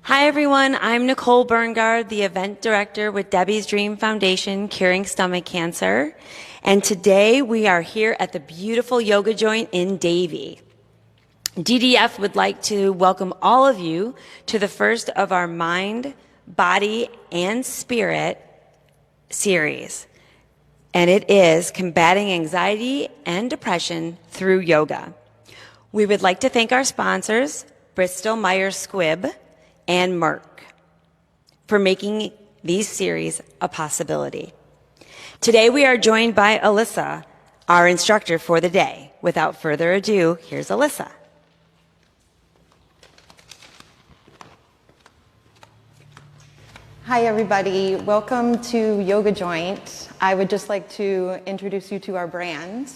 Hi, everyone. I'm Nicole Berngard, the event director with Debbie's Dream Foundation, Curing Stomach Cancer. And today we are here at the beautiful yoga joint in Davie. DDF would like to welcome all of you to the first of our Mind, Body, and Spirit series. And it is Combating Anxiety and Depression Through Yoga. We would like to thank our sponsors, Bristol Myers Squibb and Merck, for making these series a possibility. Today we are joined by Alyssa, our instructor for the day. Without further ado, here's Alyssa. Hi everybody, welcome to Yoga Joint. I would just like to introduce you to our brand.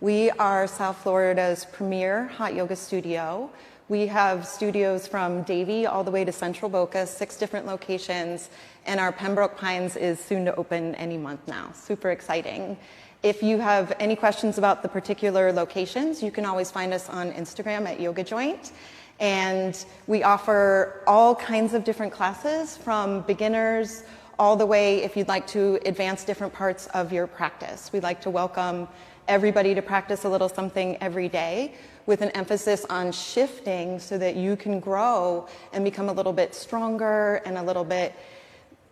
We are South Florida's premier hot yoga studio. We have studios from Davie all the way to Central Boca, 6 different locations, and our Pembroke Pines is soon to open any month now. Super exciting. If you have any questions about the particular locations, you can always find us on Instagram at Yoga Joint. And we offer all kinds of different classes, from beginners all the way if you'd like to advance different parts of your practice. We'd like to welcome everybody to practice a little something every day, with an emphasis on shifting so that you can grow and become a little bit stronger and a little bit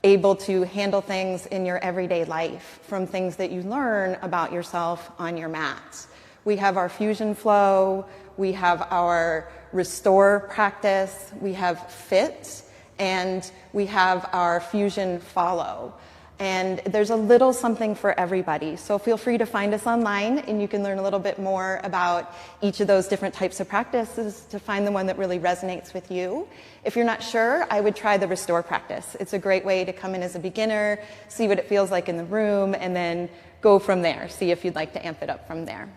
able to handle things in your everyday life from things that you learn about yourself on your mat. We have our fusion flow, we have our restore practice, we have fit, and we have our fusion follow. And there's a little something for everybody. So feel free to find us online and you can learn a little bit more about each of those different types of practices to find the one that really resonates with you. If you're not sure, I would try the restore practice. It's a great way to come in as a beginner, see what it feels like in the room, and then go from there. See if you'd like to amp it up from there.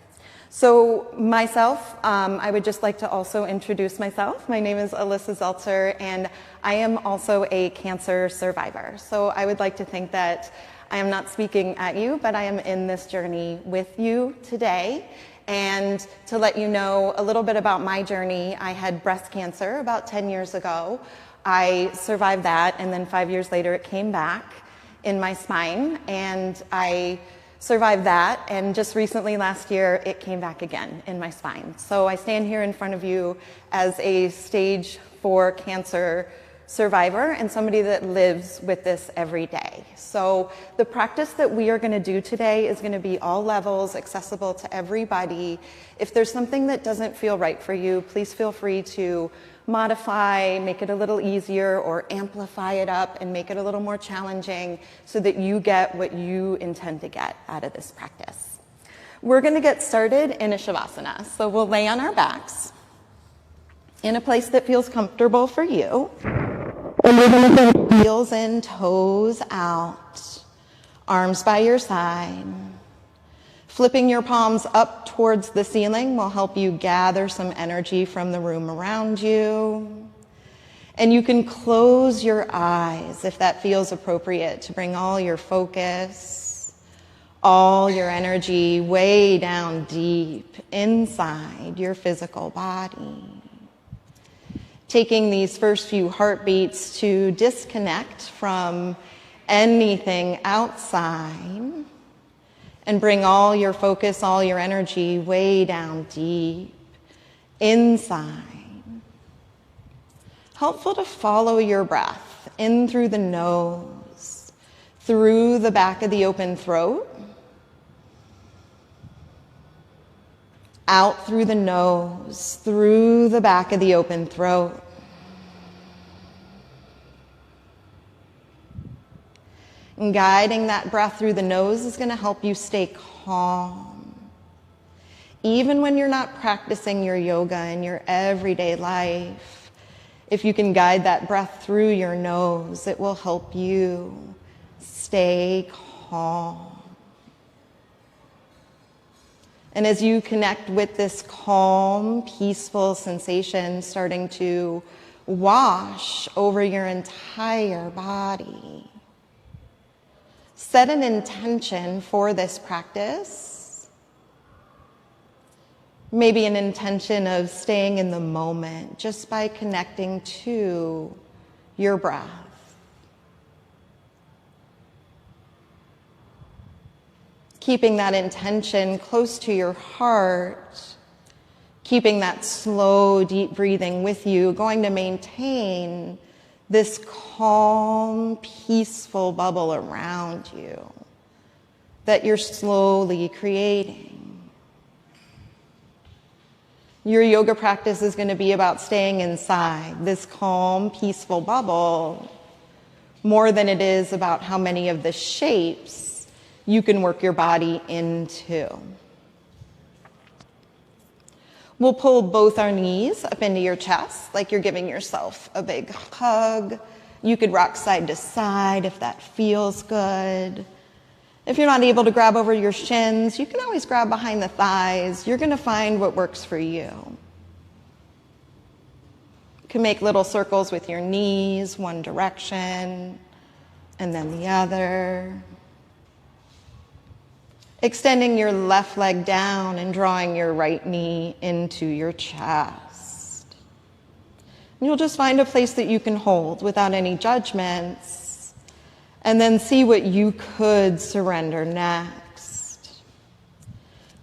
So myself, I would just like to also introduce myself. My name is Alyssa Zeltzer, and I am also a cancer survivor. So I would like to think that I am not speaking at you, but I am in this journey with you today. And to let you know a little bit about my journey, I had breast cancer about 10 years ago. I survived that, and then 5 years later it came back in my spine, and I survived that, and just recently last year it came back again in my spine. So I stand here in front of you as a stage 4 cancer survivor and somebody that lives with this every day. So the practice that we are going to do today is going to be all levels, accessible to everybody. If there's something that doesn't feel right for you, please feel free to modify, make it a little easier, or amplify it up and make it a little more challenging so that you get what you intend to get out of this practice. We're going to get started in a Shavasana. So we'll lay on our backs in a place that feels comfortable for you. And we're going to put heels in, toes out, arms by your side. Flipping your palms up towards the ceiling will help you gather some energy from the room around you. And you can close your eyes if that feels appropriate to bring all your focus, all your energy way down deep inside your physical body. Taking these first few heartbeats to disconnect from anything outside and bring all your focus, all your energy way down deep inside. Helpful to follow your breath in through the nose, through the back of the open throat, out through the nose, through the back of the open throat. And guiding that breath through the nose is going to help you stay calm. Even when you're not practicing your yoga in your everyday life, if you can guide that breath through your nose, it will help you stay calm. And as you connect with this calm, peaceful sensation starting to wash over your entire body, set an intention for this practice. Maybe an intention of staying in the moment just by connecting to your breath. Keeping that intention close to your heart, keeping that slow, deep breathing with you, going to maintain this calm, peaceful bubble around you that you're slowly creating. Your yoga practice is going to be about staying inside this calm, peaceful bubble more than it is about how many of the shapes you can work your body into. We'll pull both our knees up into your chest like you're giving yourself a big hug. You could rock side to side if that feels good. If you're not able to grab over your shins, you can always grab behind the thighs. You're going to find what works for you. You can make little circles with your knees, one direction, and then the other. Extending your left leg down and drawing your right knee into your chest. And you'll just find a place that you can hold without any judgments, and then see what you could surrender next.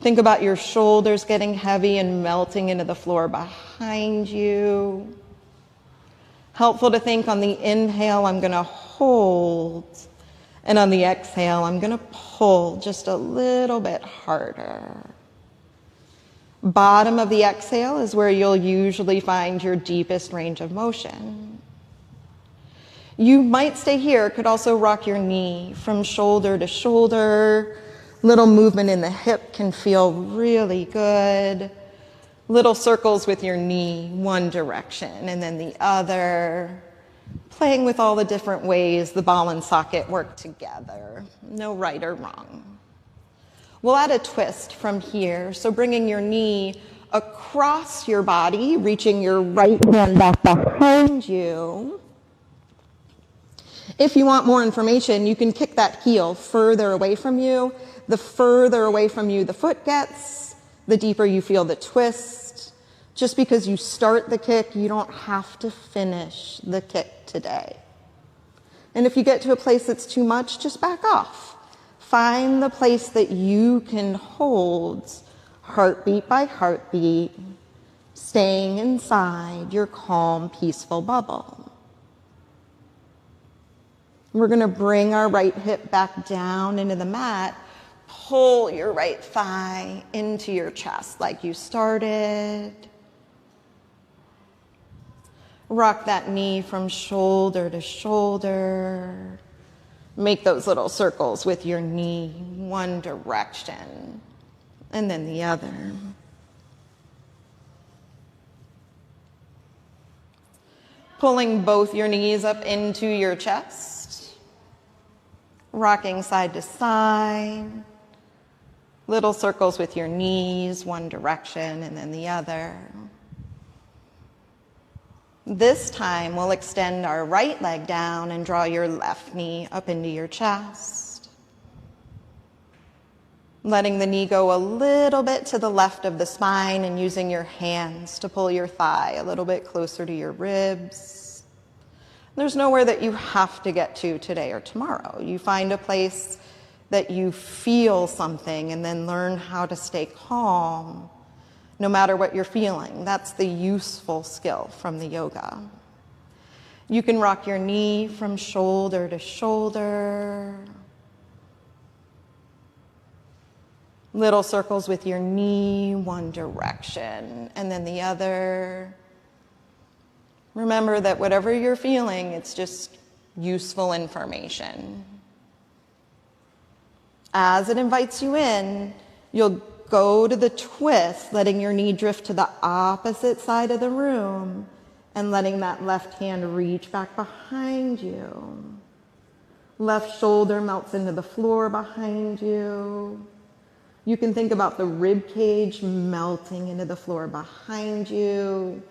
Think about your shoulders getting heavy and melting into the floor behind you. Helpful to think on the inhale, I'm going to hold. And on the exhale, I'm going to pull just a little bit harder. Bottom of the exhale is where you'll usually find your deepest range of motion. You might stay here, could also rock your knee from shoulder to shoulder. Little movement in the hip can feel really good. Little circles with your knee, one direction and then the other. Playing with all the different ways the ball and socket work together. No right or wrong. We'll add a twist from here. So bringing your knee across your body, reaching your right hand back behind you. If you want more information, you can kick that heel further away from you. The further away from you the foot gets, the deeper you feel the twist. Just because you start the kick, you don't have to finish the kick today. And if you get to a place that's too much, just back off. Find the place that you can hold, heartbeat by heartbeat, staying inside your calm, peaceful bubble. We're going to bring our right hip back down into the mat. Pull your right thigh into your chest like you started. Rock that knee from shoulder to shoulder. Make those little circles with your knee, one direction, and then the other. Pulling both your knees up into your chest. Rocking side to side. Little circles with your knees, one direction, and then the other. This time, we'll extend our right leg down and draw your left knee up into your chest. Letting the knee go a little bit to the left of the spine and using your hands to pull your thigh a little bit closer to your ribs. There's nowhere that you have to get to today or tomorrow. You find a place that you feel something and then learn how to stay calm. No matter what you're feeling, that's the useful skill from the yoga. You can rock your knee from shoulder to shoulder. Little circles with your knee, one direction, and then the other. Remember that whatever you're feeling, it's just useful information. As it invites you in, you'll go to the twist, letting your knee drift to the opposite side of the room and letting that left hand reach back behind you. Left shoulder melts into the floor behind you. You can think about the rib cage melting into the floor behind you.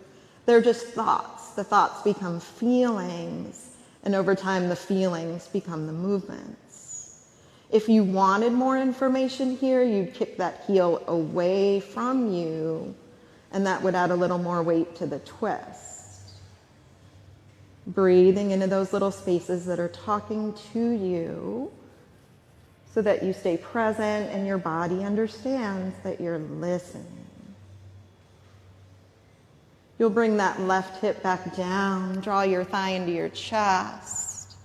They're just thoughts. The thoughts become feelings, and over time the feelings become the movements. If you wanted more information here, you'd kick that heel away from you, and that would add a little more weight to the twist. Breathing into those little spaces that are talking to you so that you stay present and your body understands that you're listening. You'll bring that left hip back down, draw your thigh into your chest.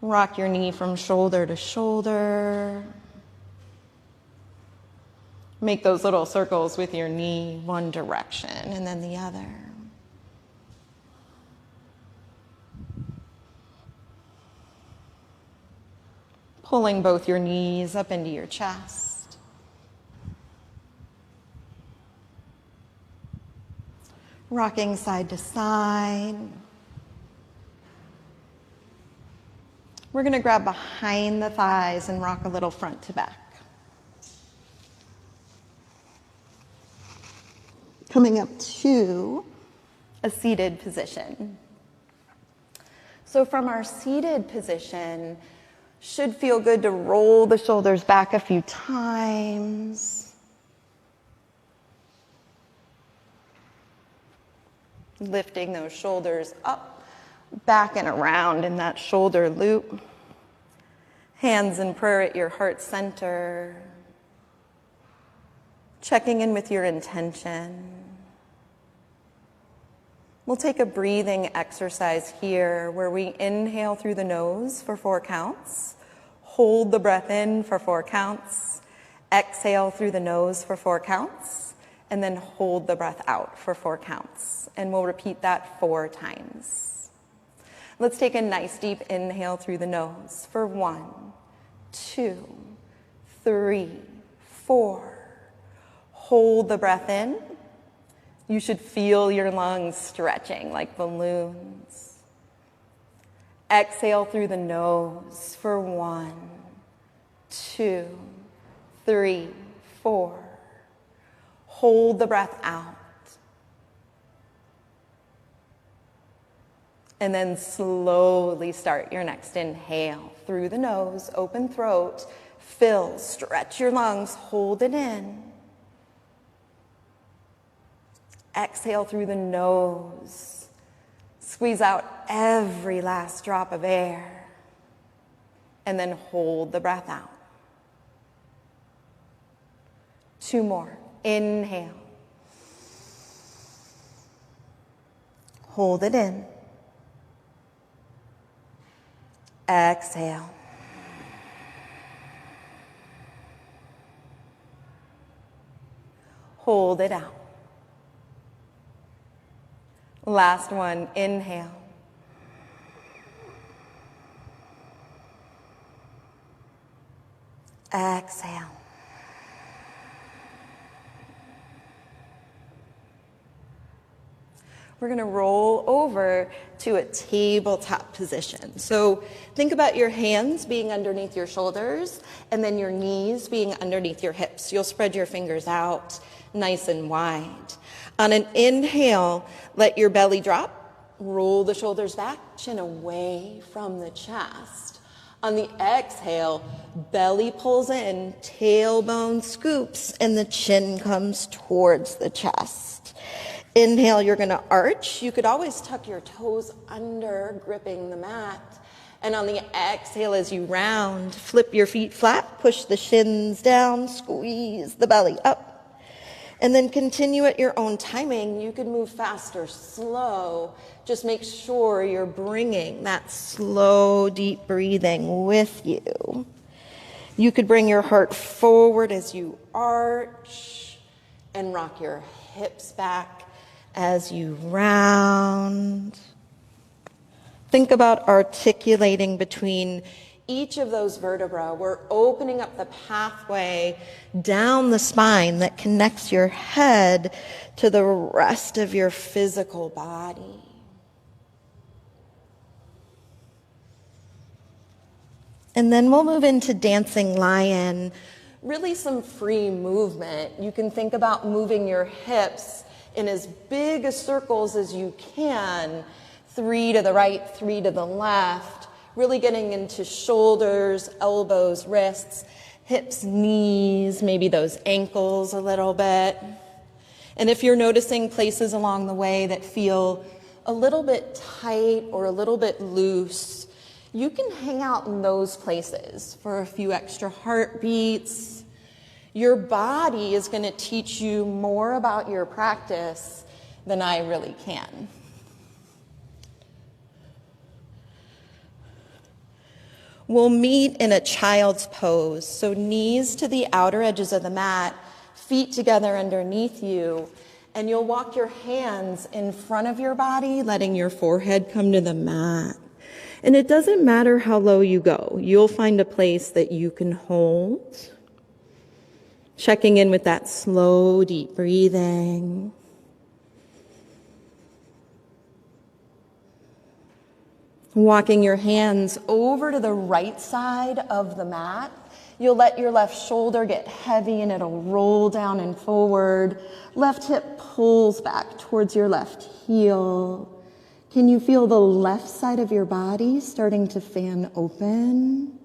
Rock your knee from shoulder to shoulder. Make those little circles with your knee one direction and then the other. Pulling both your knees up into your chest. Rocking side to side. We're going to grab behind the thighs and rock a little front to back. Coming up to a seated position. So from our seated position, should feel good to roll the shoulders back a few times. Lifting those shoulders up, back and around in that shoulder loop. Hands in prayer at your heart center. Checking in with your intention. We'll take a breathing exercise here where we inhale through the nose for 4 counts, hold the breath in for 4 counts, exhale through the nose for 4 counts, and then hold the breath out for 4 counts. And we'll repeat that 4 times. Let's take a nice deep inhale through the nose for 1, 2, 3, 4. Hold the breath in. You should feel your lungs stretching like balloons. Exhale through the nose for 1, 2, 3, 4. Hold the breath out. And then slowly start your next inhale through the nose, open throat, fill, stretch your lungs, hold it in. Exhale through the nose. Squeeze out every last drop of air. And then hold the breath out. 2 more. Inhale. Hold it in. Exhale. Hold it out. Last one, inhale. Exhale. We're going to roll over to a tabletop position. So think about your hands being underneath your shoulders and then your knees being underneath your hips. You'll spread your fingers out nice and wide. On an inhale, let your belly drop. Roll the shoulders back, chin away from the chest. On the exhale, belly pulls in, tailbone scoops, and the chin comes towards the chest. Inhale, you're going to arch. You could always tuck your toes under, gripping the mat. And on the exhale, as you round, flip your feet flat, push the shins down, squeeze the belly up. And then continue at your own timing. You could move fast or slow. Just make sure you're bringing that slow, deep breathing with you. You could bring your heart forward as you arch and rock your hips back as you round. Think about articulating between each of those vertebrae. We're opening up the pathway down the spine that connects your head to the rest of your physical body. And then we'll move into dancing lion. Really some free movement. You can think about moving your hips in as big a circles as you can. 3 to the right, 3 to the left. Really getting into shoulders, elbows, wrists, hips, knees, maybe those ankles a little bit. And if you're noticing places along the way that feel a little bit tight or a little bit loose, you can hang out in those places for a few extra heartbeats. Your body is going to teach you more about your practice than I really can. We'll meet in a child's pose, so knees to the outer edges of the mat, feet together underneath you, and you'll walk your hands in front of your body, letting your forehead come to the mat. And it doesn't matter how low you go, you'll find a place that you can hold. Checking in with that slow, deep breathing. Walking your hands over to the right side of the mat. You'll let your left shoulder get heavy and it'll roll down and forward. Left hip pulls back towards your left heel. Can you feel the left side of your body starting to fan open?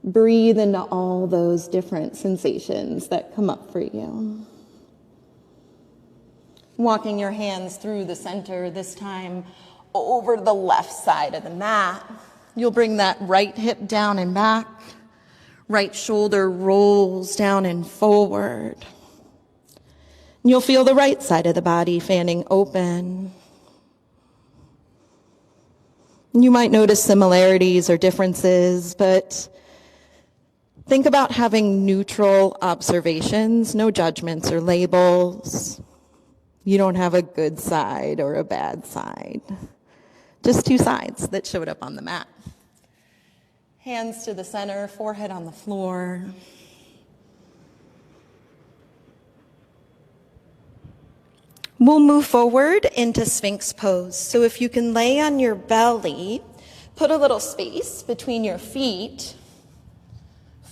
Breathe into all those different sensations that come up for you. Walking your hands through the center, this time over the left side of the mat. You'll bring that right hip down and back. Right shoulder rolls down and forward. You'll feel the right side of the body fanning open. You might notice similarities or differences, but think about having neutral observations, no judgments or labels. You don't have a good side or a bad side. Just two sides that showed up on the mat. Hands to the center, forehead on the floor. We'll move forward into Sphinx pose. So if you can lay on your belly, put a little space between your feet.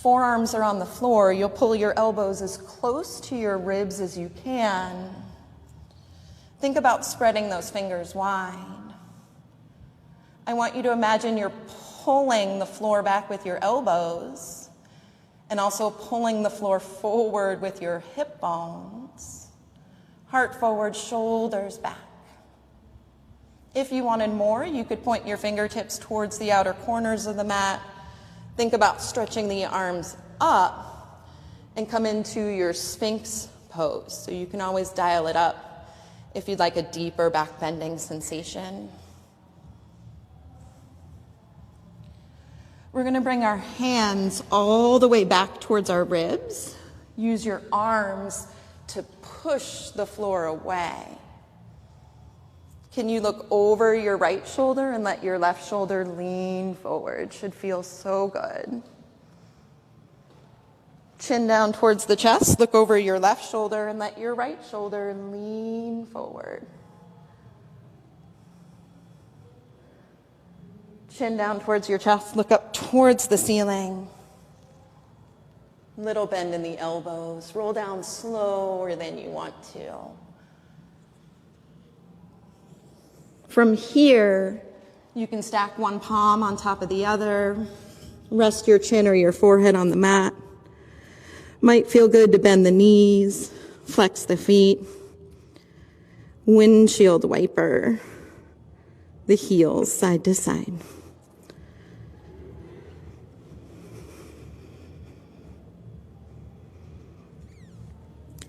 Forearms are on the floor. You'll pull your elbows as close to your ribs as you can. Think about spreading those fingers wide. I want you to imagine you're pulling the floor back with your elbows and also pulling the floor forward with your hip bones. Heart forward, shoulders back. If you wanted more, you could point your fingertips towards the outer corners of the mat. Think about stretching the arms up and come into your Sphinx pose. So you can always dial it up if you'd like a deeper back bending sensation. We're going to bring our hands all the way back towards our ribs. Use your arms to push the floor away. Can you look over your right shoulder and let your left shoulder lean forward? Should feel so good. Chin down towards the chest. Look over your left shoulder and let your right shoulder lean forward. Chin down towards your chest. Look up towards the ceiling. Little bend in the elbows. Roll down slower than you want to. From here, you can stack one palm on top of the other. Rest your chin or your forehead on the mat. Might feel good to bend the knees, flex the feet. Windshield wiper the heels side to side.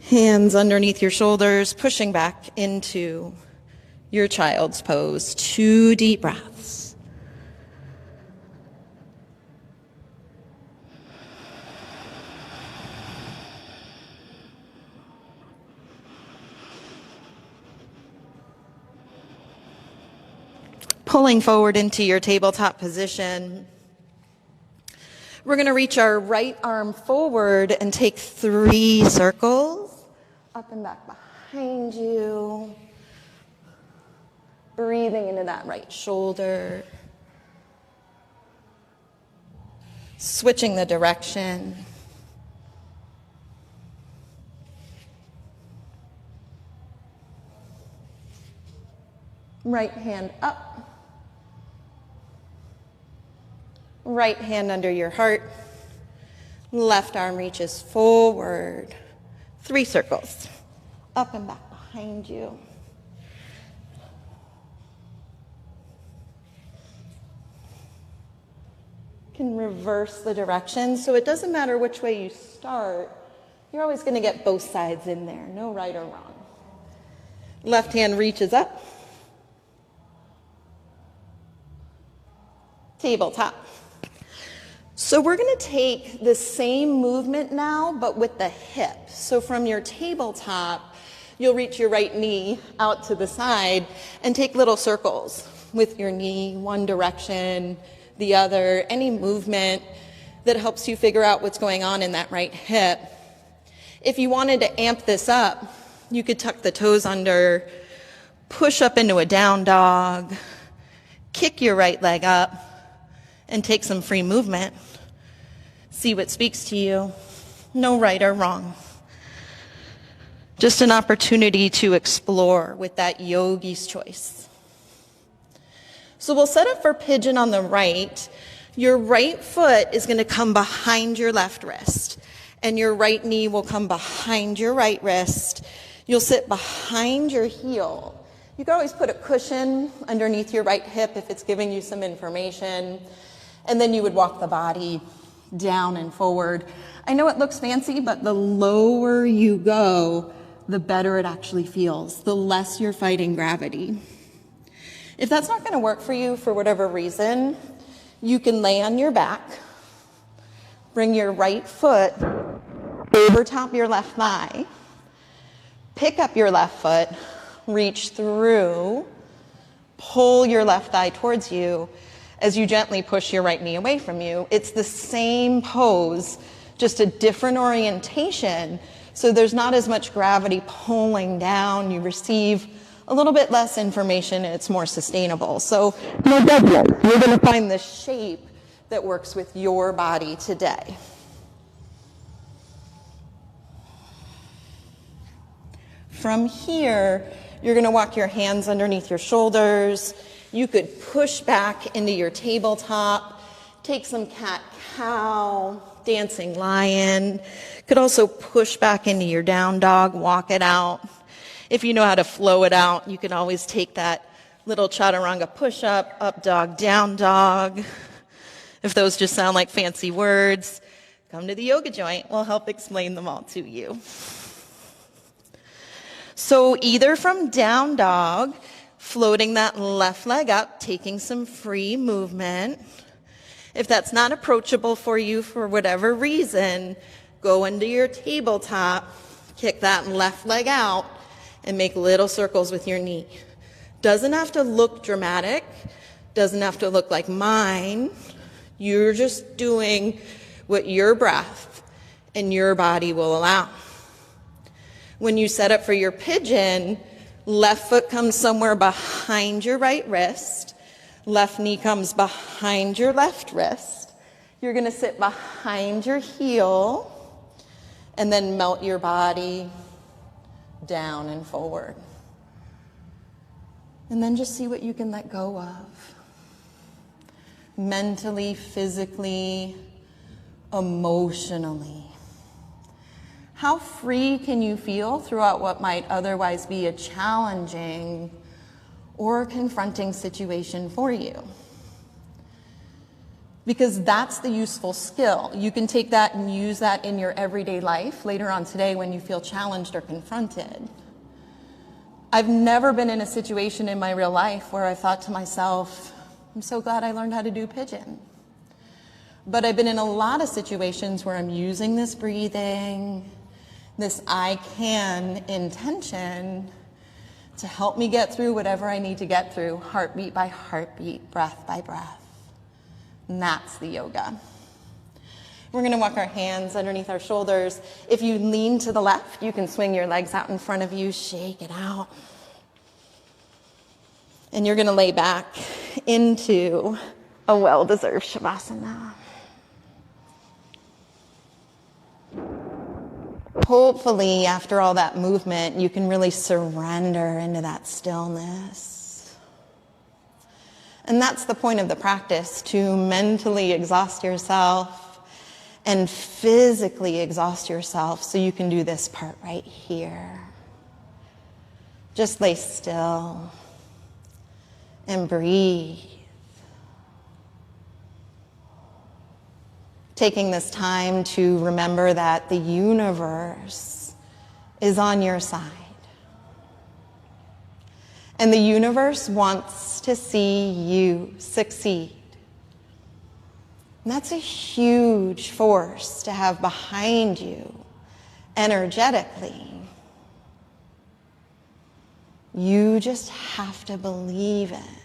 Hands underneath your shoulders, pushing back into your child's pose. 2 deep breaths. Pulling forward into your tabletop position. We're going to reach our right arm forward and take 3 circles. Up and back behind you. Breathing into that right shoulder. Switching the direction. Right hand up. Right hand under your heart. Left arm reaches forward. 3 circles. Up and back behind you. can reverse the direction. So it doesn't matter which way you start, you're always going to get both sides in there, no right or wrong. Left hand reaches up. Tabletop. So we're going to take the same movement now, but with the hip. So from your tabletop, you'll reach your right knee out to the side and take little circles with your knee, one direction, the other, any movement that helps you figure out what's going on in that right hip. If you wanted to amp this up, you could tuck the toes under, push up into a down dog, kick your right leg up, and take some free movement. See what speaks to you. No right or wrong. Just an opportunity to explore with that yogi's choice. So we'll set up for pigeon on the right. Your right foot is going to come behind your left wrist, and your right knee will come behind your right wrist. You'll sit behind your heel. You can always put a cushion underneath your right hip if it's giving you some information, and then you would walk the body down and forward. I know it looks fancy, but the lower you go, the better it actually feels, the less you're fighting gravity. If that's not going to work for you for whatever reason, you can lay on your back, bring your right foot over top your left thigh, pick up your left foot, reach through, pull your left thigh towards you as you gently push your right knee away from you. It's the same pose, just a different orientation, so there's not as much gravity pulling down. You receive a little bit less information, and it's more sustainable. So no judgment. You're going to find the shape that works with your body today. From here, you're going to walk your hands underneath your shoulders. You could push back into your tabletop, take some cat-cow, dancing lion. Could also push back into your down dog, walk it out. If you know how to flow it out, you can always take that little chaturanga push-up, up dog, down dog. If those just sound like fancy words, come to the yoga joint. We'll help explain them all to you. So either from down dog, floating that left leg up, taking some free movement. If that's not approachable for you for whatever reason, go into your tabletop, kick that left leg out, and make little circles with your knee. Doesn't have to look dramatic, doesn't have to look like mine. You're just doing what your breath and your body will allow. When you set up for your pigeon, left foot comes somewhere behind your right wrist. Left knee comes behind your left wrist. You're going to sit behind your heel and then melt your body down and forward. And then just see what you can let go of. Mentally, physically, emotionally. How free can you feel throughout what might otherwise be a challenging or confronting situation for you? Because that's the useful skill. You can take that and use that in your everyday life later on today when you feel challenged or confronted. I've never been in a situation in my real life where I thought to myself, I'm so glad I learned how to do pigeon. But I've been in a lot of situations where I'm using this breathing, this I can intention to help me get through whatever I need to get through, heartbeat by heartbeat, breath by breath. And that's the yoga. We're going to walk our hands underneath our shoulders. If you lean to the left, you can swing your legs out in front of you, shake it out. And you're going to lay back into a well-deserved Shavasana. Hopefully, after all that movement, you can really surrender into that stillness. And that's the point of the practice, to mentally exhaust yourself and physically exhaust yourself so you can do this part right here. Just lay still and breathe. taking this time to remember that the universe is on your side. And the universe wants to see you succeed. And that's a huge force to have behind you energetically. You just have to believe it.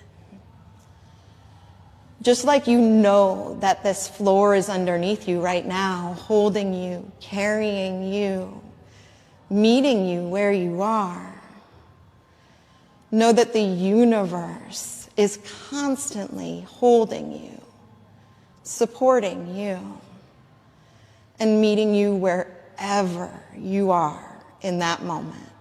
Just like you know that this floor is underneath you right now, holding you, carrying you, meeting you where you are. Know that the universe is constantly holding you, supporting you, and meeting you wherever you are in that moment.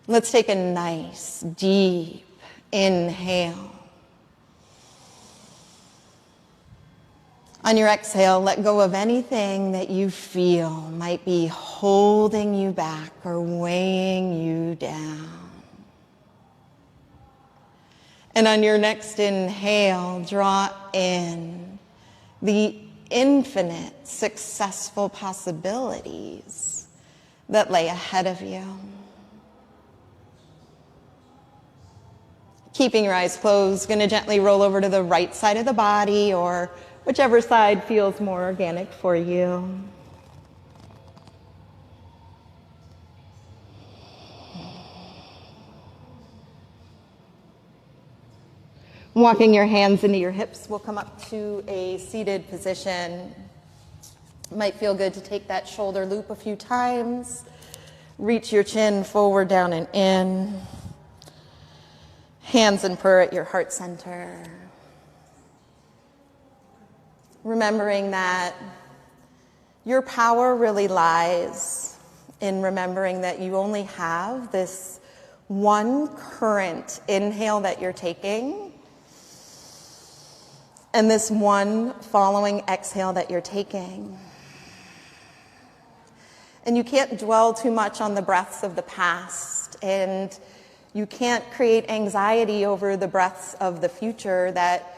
Let's take a nice, deep inhale. On your exhale, let go of anything that you feel might be holding you back or weighing you down. And on your next inhale, draw in the infinite successful possibilities that lay ahead of you. Keeping your eyes closed, going to gently roll over to the right side of the body or whichever side feels more organic for you. Walking your hands into your hips, we'll come up to a seated position. It might feel good to take that shoulder loop a few times. Reach your chin forward, down, and in. Hands in prayer at your heart center. Remembering that your power really lies in remembering that you only have this one current inhale that you're taking and this one following exhale that you're taking. And you can't dwell too much on the breaths of the past, and you can't create anxiety over the breaths of the future that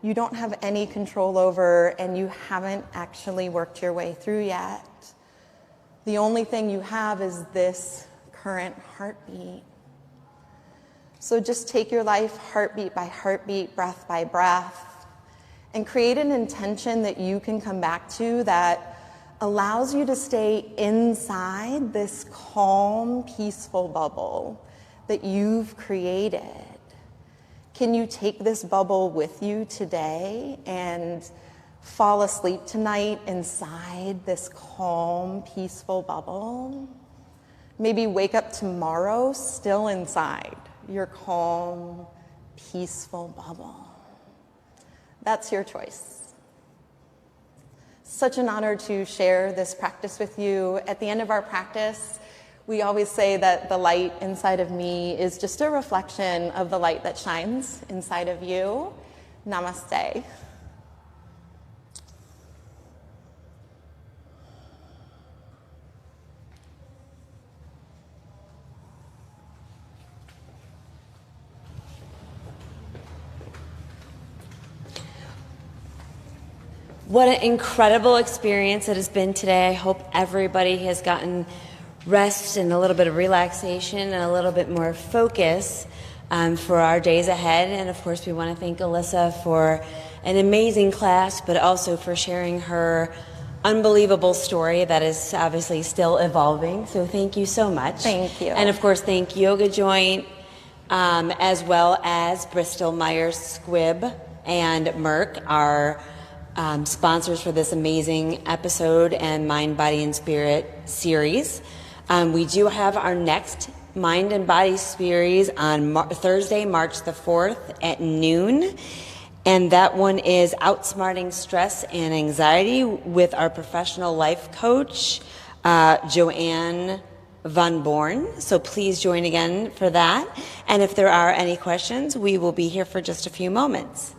you don't have any control over and you haven't actually worked your way through yet. The only thing you have is this current heartbeat. So just take your life heartbeat by heartbeat, breath by breath, and create an intention that you can come back to that allows you to stay inside this calm, peaceful bubble that you've created. Can you take this bubble with you today and fall asleep tonight inside this calm, peaceful bubble? Maybe wake up tomorrow still inside your calm, peaceful bubble. That's your choice. Such an honor to share this practice with you. At the end of our practice, we always say that the light inside of me is just a reflection of the light that shines inside of you. Namaste. What an incredible experience it has been today. I hope everybody has gotten rest and a little bit of relaxation and a little bit more focus for our days ahead. And of course, we want to thank Alyssa for an amazing class, but also for sharing her unbelievable story that is obviously still evolving. So thank you so much. Thank you. And of course, thank Yoga Joint, as well as Bristol Myers Squibb and Merck, our sponsors for this amazing episode and Mind, Body, and Spirit series. We do have our next Mind and Body series on Thursday, March the 4th at noon. And that one is Outsmarting Stress and Anxiety with our professional life coach, Joanne Von Born. So please join again for that. And if there are any questions, we will be here for just a few moments.